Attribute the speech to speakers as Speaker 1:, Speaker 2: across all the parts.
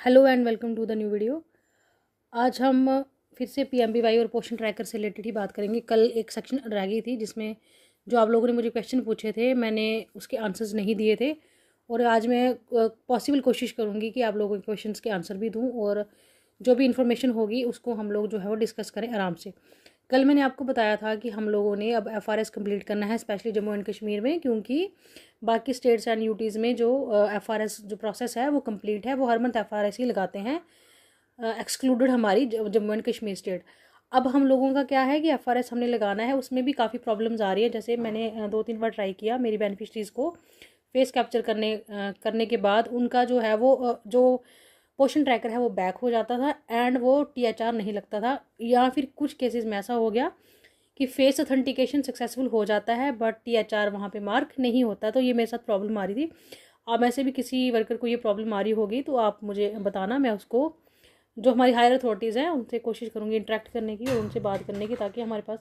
Speaker 1: Hello and welcome to the new video. आज हम फिर से पीएमबीवाई और पोषण ट्रैकर से रिलेटेड ही बात करेंगे। कल एक सेक्शन रह गई थी जिसमें जो आप लोगों ने मुझे क्वेश्चन पूछे थे मैंने उसके आंसर्स नहीं दिए थे, और आज मैं पॉसिबल कोशिश करूँगी कि आप लोगों के क्वेश्चंस के आंसर भी दूँ और जो भी इन्फॉर्मेशन होगी उसको हम लोग जो है वो डिस्कस करें आराम से। कल मैंने आपको बताया था कि हम लोगों ने अब एफआरएस कंप्लीट करना है, स्पेशली जम्मू एंड कश्मीर में, क्योंकि बाकी स्टेट्स एंड यूटीज़ में जो एफआरएस जो प्रोसेस है वो कंप्लीट है। वो हर मंथ एफआरएस ही लगाते हैं, एक्सक्लूडेड हमारी जम्मू एंड कश्मीर स्टेट। अब हम लोगों का क्या है कि एफआरएस हमने लगाना है, उसमें भी काफ़ी प्रॉब्लम्स आ रही है। जैसे मैंने 2-3 बार ट्राई किया मेरी बेनिफिशरीज़ को फेस कैप्चर करने के बाद उनका जो है वो जो पोषण ट्रैकर है वो बैक हो जाता था एंड वो टीएचआर नहीं लगता था, या फिर कुछ केसेस में ऐसा हो गया कि फेस ऑथेंटिकेशन सक्सेसफुल हो जाता है बट टीएचआर वहाँ पे मार्क नहीं होता। तो ये मेरे साथ प्रॉब्लम आ रही थी। अब ऐसे भी किसी वर्कर को ये प्रॉब्लम आ रही होगी तो आप मुझे बताना, मैं उसको जो हमारी हायर अथॉरिटीज़ हैं उनसे कोशिश करूँगी इंटरेक्ट करने की और उनसे बात करने की, ताकि हमारे पास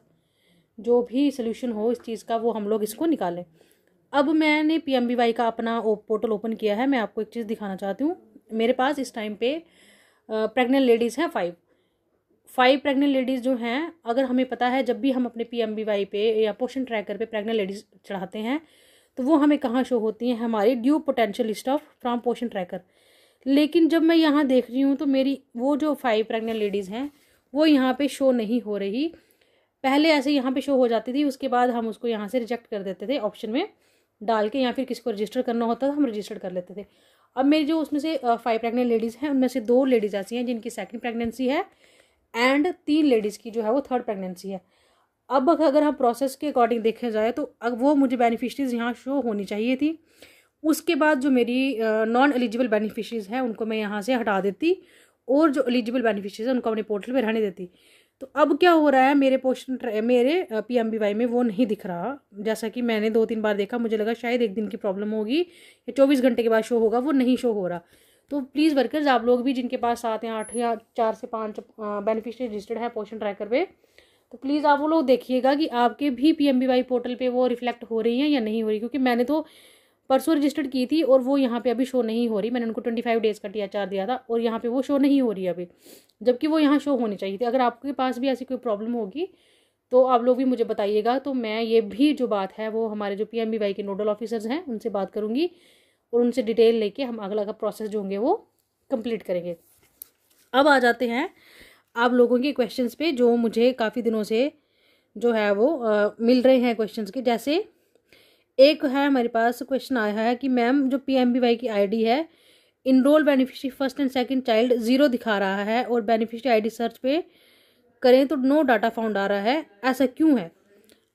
Speaker 1: जो भी सोल्यूशन हो इस चीज़ का वो हम लोग इसको निकालें। अब मैंने पीएमबीवाई का अपना पोर्टल ओपन किया है। मैं आपको एक चीज़ दिखाना चाहती हूँ। मेरे पास इस टाइम पे प्रेग्नेंट लेडीज़ हैं 5 प्रेग्नेंट लेडीज़ जो हैं। अगर हमें पता है जब भी हम अपने पीएमबीवाई पे या पोषण ट्रैकर पे प्रेग्नेंट लेडीज़ चढ़ाते हैं तो वो हमें कहाँ शो होती हैं, हमारी due potential list of from पोषण ट्रैकर। लेकिन जब मैं यहाँ देख रही हूँ तो मेरी वो जो 5 प्रेग्नेंट लेडीज़ हैं वो यहाँ पे शो नहीं हो रही। पहले ऐसे यहाँ पे शो हो जाती थी, उसके बाद हम उसको यहाँ से रिजेक्ट कर देते थे ऑप्शन में डाल के, या फिर किसी को रजिस्टर करना होता था हम रजिस्टर कर लेते थे। अब मेरी जो उसमें से 5 प्रेग्नेंट लेडीज़ हैं उनमें से 2 लेडीज़ ऐसी हैं जिनकी सेकंड प्रेगनेंसी है एंड 3 लेडीज़ की जो है वो थर्ड प्रेगनेंसी है। अब अगर हम प्रोसेस के अकॉर्डिंग देखा जाए तो अब वो मुझे बेनिफिशरीज़ यहाँ शो होनी चाहिए थी। उसके बाद जो मेरी नॉन एलिजिबल बेनिफिशरीज़ हैं उनको मैं यहाँ से हटा देती और जो एलिजिबल बेनिफिशरीज़ हैं उनको अपने पोर्टल पे रहने देती। तो अब क्या हो रहा है, मेरे पीएमबीवाई में वो नहीं दिख रहा। जैसा कि मैंने 2-3 बार देखा, मुझे लगा शायद एक दिन की प्रॉब्लम होगी या 24 घंटे के बाद शो होगा, वो नहीं शो हो रहा। तो प्लीज़ वर्कर्स, आप लोग भी जिनके पास 7 या 8 या 4 से 5 बेनिफिशरी रजिस्टर्ड है पोषण ट्रैकर पे, तो प्लीज़ आप वो लोग देखिएगा कि आपके भी पीएमबीवाई पोर्टल पे वो रिफ्लेक्ट हो रही हैं या नहीं हो रही। क्योंकि मैंने तो परसों रजिस्टर्ड की थी और वो यहाँ पे अभी शो नहीं हो रही। मैंने उनको 25 डेज़ का टीएचआर दिया था और यहाँ पे वो शो नहीं हो रही अभी, जबकि वो यहाँ शो होनी चाहिए थी। अगर आपके पास भी ऐसी कोई प्रॉब्लम होगी तो आप लोग भी मुझे बताइएगा। तो मैं ये भी जो बात है वो हमारे जो पीएमबीवाई के नोडल ऑफिसर्स हैं उनसे बात करूँगी और उनसे डिटेल लेके हम अगला प्रोसेस जो होंगे वो कंप्लीट करेंगे। अब आ जाते हैं आप लोगों के क्वेश्चंस पे जो मुझे काफ़ी दिनों से जो है वो मिल रहे हैं क्वेश्चंस के। जैसे एक है हमारे पास क्वेश्चन आया है कि मैम जो पीएमबीवाई की आईडी है, enrol beneficiary first and second child 0 दिखा रहा है और बेनिफिशरी आईडी सर्च पे करें तो नो डाटा फाउंड आ रहा है, ऐसा क्यों है?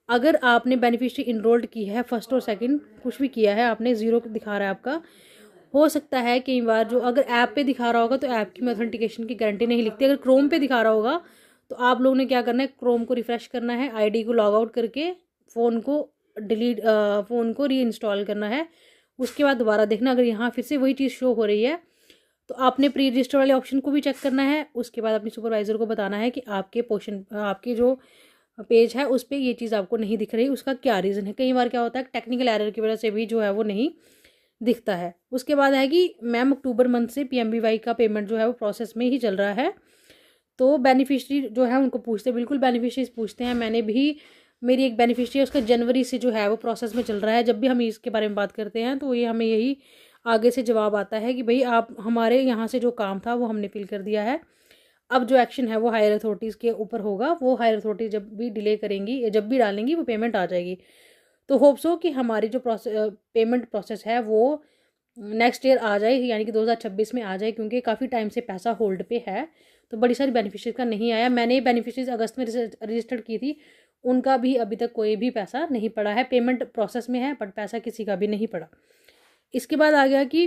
Speaker 1: अगर आपने बेनिफिशरी इनरोल्ड की है फर्स्ट और सेकंड कुछ भी किया है, आपने 0 दिखा रहा है आपका, हो सकता है कई बार जो अगर ऐप पे दिखा रहा होगा तो ऐप की ऑथेंटिकेशन की गारंटी नहीं लिखती। अगर क्रोम पे दिखा रहा होगा तो आप लोगों ने क्या करना है, क्रोम को रिफ्रेश करना है, आईडी को लॉग आउट करके फ़ोन को री इंस्टॉल करना है। उसके बाद दोबारा देखना, अगर यहाँ फिर से वही चीज़ शो हो रही है तो आपने प्री रजिस्टर वाले ऑप्शन को भी चेक करना है। उसके बाद अपनी सुपरवाइज़र को बताना है कि आपके जो पेज है उस पर ये चीज़ आपको नहीं दिख रही, उसका क्या रीज़न है। कई बार क्या होता है टेक्निकल एरर की वजह से भी जो है वो नहीं दिखता है। उसके बाद है कि मैम अक्टूबर मंथ से पीएमबीवाई का पेमेंट जो है वो प्रोसेस में ही चल रहा है, तो बेनिफिशरी जो है उनको पूछते हैं, बिल्कुल बेनिफिशरीज पूछते हैं। मैंने भी, मेरी एक बेनिफिशरी है उसका जनवरी से जो है वो प्रोसेस में चल रहा है। जब भी हम इसके बारे में बात करते हैं तो ये हमें यही आगे से जवाब आता है कि भाई आप हमारे यहाँ से जो काम था वो हमने फिल कर दिया है, अब जो एक्शन है वो हायर अथॉरिटीज़ के ऊपर होगा। वो हायर अथॉरिटी जब भी डिले करेंगी या जब भी डालेंगी वो पेमेंट आ जाएगी। तो होप्स हो कि हमारी जो पेमेंट प्रोसेस है वो नेक्स्ट ईयर आ जाए, यानी कि 2026 में आ जाए, क्योंकि काफ़ी टाइम से पैसा होल्ड पे है। तो बड़ी सारी बेनिफिशरीज का नहीं आया। मैंने बेनिफिशरीज अगस्त में रजिस्टर्ड की थी, उनका भी अभी तक कोई भी पैसा नहीं पड़ा है। पेमेंट प्रोसेस में है बट पैसा किसी का भी नहीं पड़ा। इसके बाद आ गया कि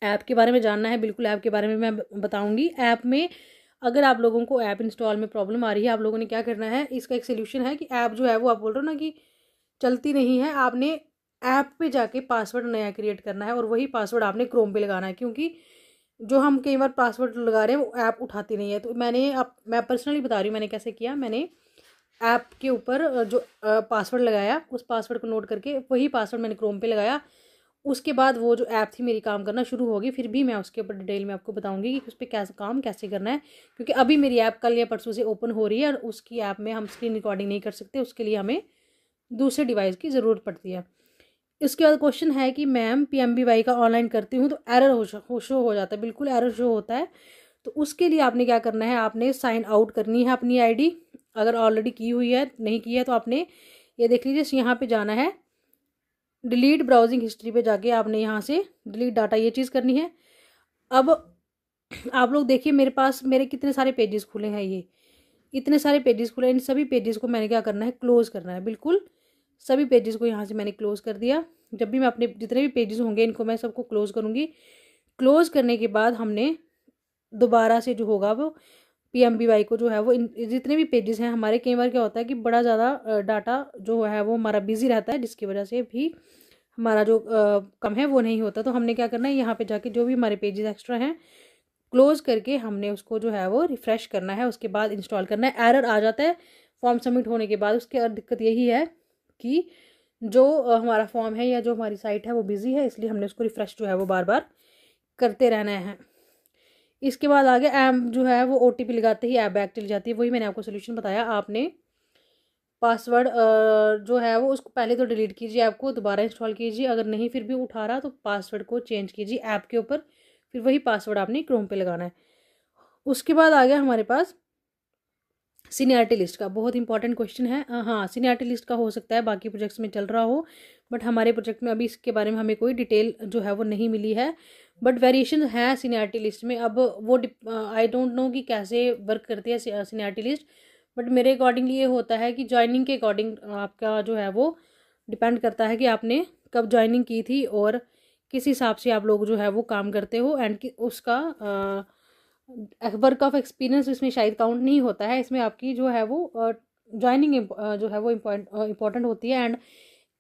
Speaker 1: ऐप के बारे में जानना है। बिल्कुल ऐप के बारे में मैं बताऊंगी। ऐप में अगर आप लोगों को ऐप इंस्टॉल में प्रॉब्लम आ रही है, आप लोगों ने क्या करना है, इसका एक सोल्यूशन है कि ऐप जो है वो आप बोल रहे हो ना कि चलती नहीं है, आपने ऐप पे जाके पासवर्ड नया क्रिएट करना है और वही पासवर्ड आपने क्रोम पे लगाना है। क्योंकि जो हम कई बार पासवर्ड लगा रहे हैं वो ऐप उठाती नहीं है। तो मैं पर्सनली बता रही हूँ मैंने कैसे किया। मैंने ऐप के ऊपर जो पासवर्ड लगाया, उस पासवर्ड को नोट करके वही पासवर्ड मैंने क्रोम पे लगाया उसके बाद वो जो ऐप थी मेरी काम करना शुरू होगी, फिर भी मैं उसके ऊपर डिटेल में आपको बताऊंगी कि उस पर कैसे काम कैसे करना है, क्योंकि अभी मेरी ऐप कल या परसों से ओपन हो रही है और उसकी ऐप में हम स्क्रीन रिकॉर्डिंग नहीं कर सकते, उसके लिए हमें दूसरे डिवाइस की ज़रूरत पड़ती है। इसके बाद क्वेश्चन है कि मैम PMBY का ऑनलाइन करती हूँ तो एरर शो हो जाता है, बिल्कुल एरर शो होता है। तो उसके लिए आपने क्या करना है, आपने साइन आउट करनी है अपनी ID, अगर ऑलरेडी की हुई है, नहीं की है तो आपने ये देख लीजिए, यहाँ पे जाना है डिलीट ब्राउजिंग हिस्ट्री पे जाके आपने यहाँ से डिलीट डाटा ये चीज़ करनी है। अब आप लोग देखिए मेरे पास मेरे कितने सारे पेजेस खुले हैं, ये इतने सारे पेजेस खुले हैं, इन सभी पेजेस को मैंने क्या करना है, क्लोज़ करना है। बिल्कुल सभी पेजेस को यहाँ से मैंने क्लोज़ कर दिया। जब भी मैं अपने जितने भी पेजेस होंगे इनको मैं सबको क्लोज़ करूँगी। क्लोज़ करने के बाद हमने दोबारा से जो होगा वो PMBY को जो है वो इन जितने भी पेजेस हैं हमारे, कई बार क्या होता है कि बड़ा ज़्यादा डाटा जो है वो हमारा बिजी रहता है, जिसकी वजह से भी हमारा जो कम है वो नहीं होता। तो हमने क्या करना है, यहाँ पे जाके जो भी हमारे पेजेस एक्स्ट्रा हैं क्लोज़ करके हमने उसको जो है वो रिफ़्रेश करना है, उसके बाद इंस्टॉल करना है। एरर आ जाता है फॉर्म सबमिट होने के बाद, उसके दिक्कत यही है कि जो हमारा फॉर्म है या जो हमारी साइट है वो बिज़ी है, इसलिए हमने उसको रिफ़्रेश जो है वो बार बार करते रहना है। इसके बाद आगे ऐप जो है वो OTP लगाते ही ऐप बैक चली जाती है, वही मैंने आपको सोल्यूशन बताया। आपने पासवर्ड जो है वो उसको पहले तो डिलीट कीजिए, ऐप को दोबारा इंस्टॉल कीजिए, अगर नहीं फिर भी उठा रहा तो पासवर्ड को चेंज कीजिए ऐप के ऊपर, फिर वही पासवर्ड आपने क्रोम पे लगाना है। उसके बाद आ गया हमारे पास सीनियरिटी लिस्ट का, बहुत इंपॉर्टेंट क्वेश्चन है। हाँ, सीनियरिटी लिस्ट का हो सकता है बाकी प्रोजेक्ट्स में चल रहा हो, बट हमारे प्रोजेक्ट में अभी इसके बारे में हमें कोई डिटेल जो है वो नहीं मिली है, बट वेरिएशन है सीनियरिटी लिस्ट में। अब वो आई डोंट नो कि कैसे वर्क करती है सीनियरिटी लिस्ट, बट मेरे अकॉर्डिंग ये होता है कि ज्वाइनिंग के अकॉर्डिंग आपका जो है वो डिपेंड करता है कि आपने कब ज्वाइनिंग की थी और किस हिसाब से आप लोग जो है वो काम करते हो, एंड उसका वर्क ऑफ एक्सपीरियंस इसमें शायद काउंट नहीं होता है, इसमें आपकी जो है वो ज्वाइनिंग जो है वो इम्पॉर्टेंट होती है। एंड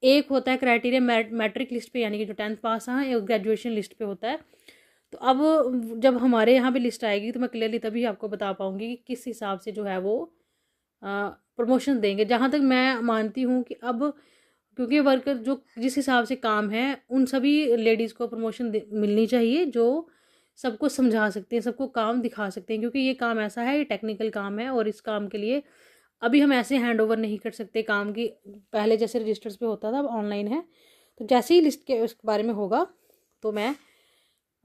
Speaker 1: एक होता है क्राइटेरिया मैट्रिक लिस्ट पे, यानी कि जो 10th पास हैं, एक ग्रेजुएशन लिस्ट पे होता है। तो अब जब हमारे यहाँ पे लिस्ट आएगी तो मैं क्लियरली तभी आपको बता पाऊँगी कि किस हिसाब से जो है वो प्रमोशन देंगे। जहाँ तक मैं मानती हूँ कि अब क्योंकि वर्कर जो जिस हिसाब से काम है, उन सभी लेडीज़ को प्रमोशन मिलनी चाहिए जो सबको समझा सकते हैं, सबको काम दिखा सकते हैं, क्योंकि ये काम ऐसा है, ये टेक्निकल काम है और इस काम के लिए अभी हम ऐसे हैंड ओवर नहीं कर सकते काम की, पहले जैसे रजिस्टर्स पे होता था अब ऑनलाइन है। तो जैसे ही लिस्ट के उस बारे में होगा तो मैं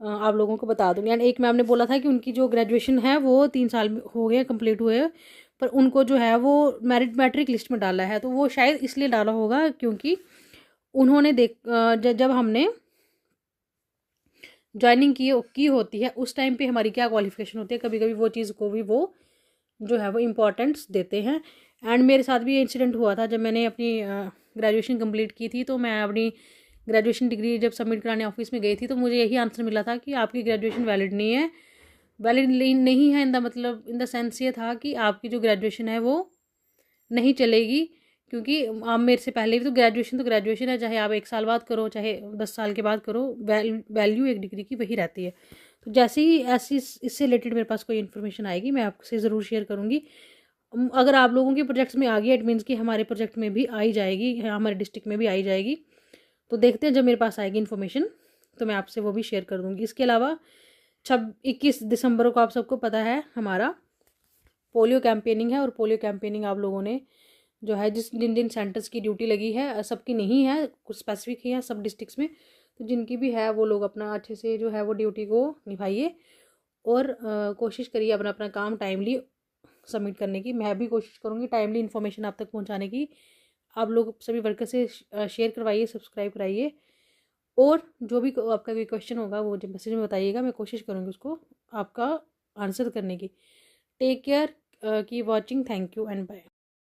Speaker 1: आप लोगों को बता दूंगी। एंड एक मैम ने बोला था कि उनकी जो ग्रेजुएशन है वो 3 साल हो गए कंप्लीट हुए, पर उनको जो है वो मैट्रिक लिस्ट में डाला है, तो वो शायद इसलिए डाला होगा क्योंकि उन्होंने जब हमने ज्वाइनिंग की होती है उस टाइम पे हमारी क्या क्वालिफिकेशन होती है, कभी कभी वो चीज़ को भी वो जो है वो इम्पोर्टेंस देते हैं। एंड मेरे साथ भी ये इंसिडेंट हुआ था जब मैंने अपनी ग्रेजुएशन कंप्लीट की थी, तो मैं अपनी ग्रेजुएशन डिग्री जब सबमिट कराने ऑफिस में गई थी तो मुझे यही आंसर मिला था कि आपकी ग्रेजुएशन वैलिड नहीं है। वैलिड नहीं है इन द मतलब इन द सेंस ये था कि आपकी जो ग्रेजुएशन है वो नहीं चलेगी, क्योंकि आप मेरे से पहले भी तो ग्रेजुएशन है, चाहे आप 1 साल बाद करो चाहे 10 साल के बाद करो, वैल्यू एक डिग्री की वही रहती है। तो जैसे ही ऐसी इससे रिलेटेड मेरे पास कोई इन्फॉर्मेशन आएगी मैं आपसे ज़रूर शेयर करूँगी। अगर आप लोगों के प्रोजेक्ट्स में आ गई इट मीन्स कि हमारे प्रोजेक्ट में भी आई जाएगी, हमारे डिस्ट्रिक्ट में भी आई जाएगी। तो देखते हैं जब मेरे पास आएगी इन्फॉर्मेशन तो मैं आपसे वो भी शेयर कर दूँगी। इसके अलावा 21 दिसंबर को आप सबको पता है हमारा पोलियो कैंपेनिंग है, और पोलियो कैंपेनिंग आप लोगों ने जो है जिन जिन सेंटर्स की ड्यूटी लगी है, सबकी नहीं है, कुछ स्पेसिफिक ही है सब डिस्ट्रिक्ट्स में, तो जिनकी भी है वो लोग अपना अच्छे से जो है वो ड्यूटी को निभाइए और कोशिश करिए अपना अपना काम टाइमली सबमिट करने की। मैं भी कोशिश करूँगी टाइमली इन्फॉर्मेशन आप तक पहुँचाने की। आप लोग सभी वर्कर से शेयर करवाइए, सब्सक्राइब कराइए, और जो भी आपका कोई क्वेश्चन होगा वो जब मैसेज में बताइएगा, मैं कोशिश करूँगी उसको आपका आंसर करने की। Take care, keep watching, thank you and bye.